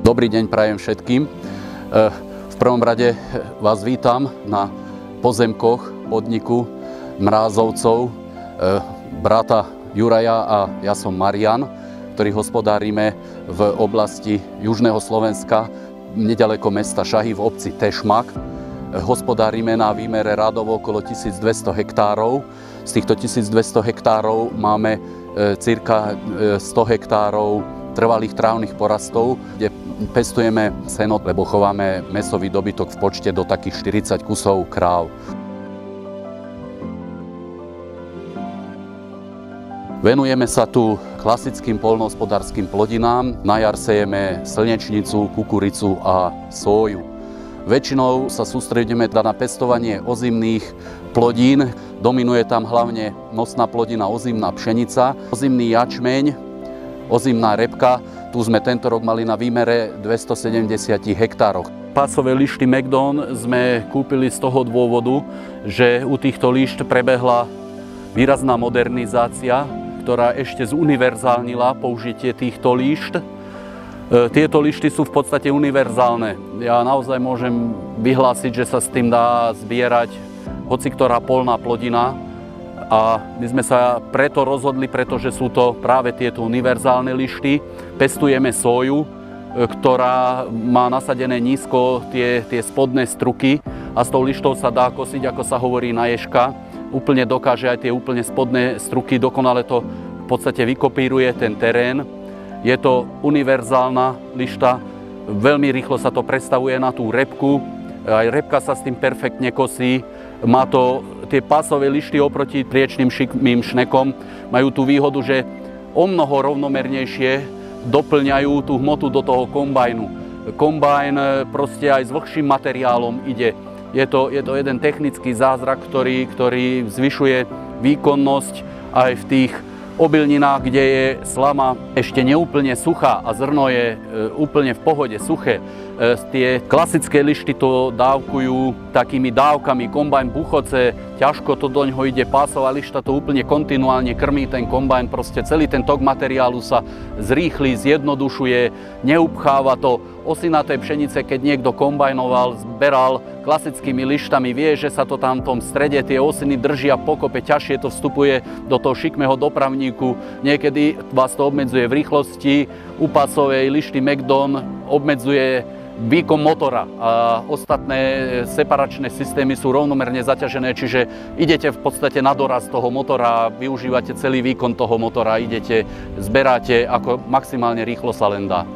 Dobrý deň prajem všetkým. V prvom rade vás vítam na pozemkoch podniku Mrázovcov, brata Juraja a ja som Marian, ktorí hospodárime v oblasti južného Slovenska, nedaleko mesta Šahy v obci Tešmak. Hospodárime na výmere radovo okolo 1200 hektárov. Z týchto 1200 hektárov máme cirka 100 hektárov trvalých trávnych porastov, kde pestujeme seno, lebo chováme mäsový dobytok v počte do takých 40 kusov kráv. Venujeme sa tu klasickým poľnohospodárskym plodinám. Na jar sejeme slnečnicu, kukuricu a sóju. Väčšinou sa sústredíme na pestovanie ozimných plodín. Dominuje tam hlavne nosná plodina ozimná pšenica, ozimný jačmeň, ozimná repka. Tu sme tento rok mali na výmere 270 hektároch. Pásové lišty Mekdon sme kúpili z toho dôvodu, že u týchto lišt prebehla výrazná modernizácia, ktorá ešte zuniverzálnila použitie týchto lišt. Tieto lišty sú v podstate univerzálne. Ja naozaj môžem vyhlásiť, že sa s tým dá zbierať hociktorá poľná plodina. A my sme sa preto rozhodli, pretože sú to práve tieto univerzálne lišty. Pestujeme soju, ktorá má nasadené nízko tie spodné struky a s tou lištou sa dá kosiť, ako sa hovorí, na ježka. Úplne dokáže aj tie úplne spodné struky, dokonale to v podstate vykopíruje ten terén. Je to univerzálna lišta, veľmi rýchlo sa to prestavuje na tú repku, aj repka sa s tým perfektne kosí. Má to tie pásové lišty oproti priečným šikmým šnekom, majú tú výhodu, že o mnoho rovnomernejšie doplňajú tú hmotu do toho kombajnu. Kombajn proste aj s vlhším materiálom ide. Je to jeden technický zázrak, ktorý zvyšuje výkonnosť aj v tých obilninách, kde je slama ešte neúplne suchá a zrno je úplne v pohode suché. Tie klasické lišty to dávkujú takými dávkami, kombajn buchoce, ťažko to do ňoho ide, pásová lišta to úplne kontinuálne krmí ten kombajn, proste celý ten tok materiálu sa zrýchli, zjednodušuje, neupcháva to. Osinaté pšenice, keď niekto kombajnoval, zberal klasickými lištami, vie, že sa to tam v tom strede, tie osiny držia pokope, ťažšie to vstupuje do toho šikmého dopravníku. Niekedy vás to obmedzuje v rýchlosti, u pásovej lišty Mekdon obmedzuje výkon motora a ostatné separačné systémy sú rovnomerne zaťažené, čiže idete v podstate na doraz toho motora, využívate celý výkon toho motora, idete, zberáte, ako maximálne rýchlo sa len dá.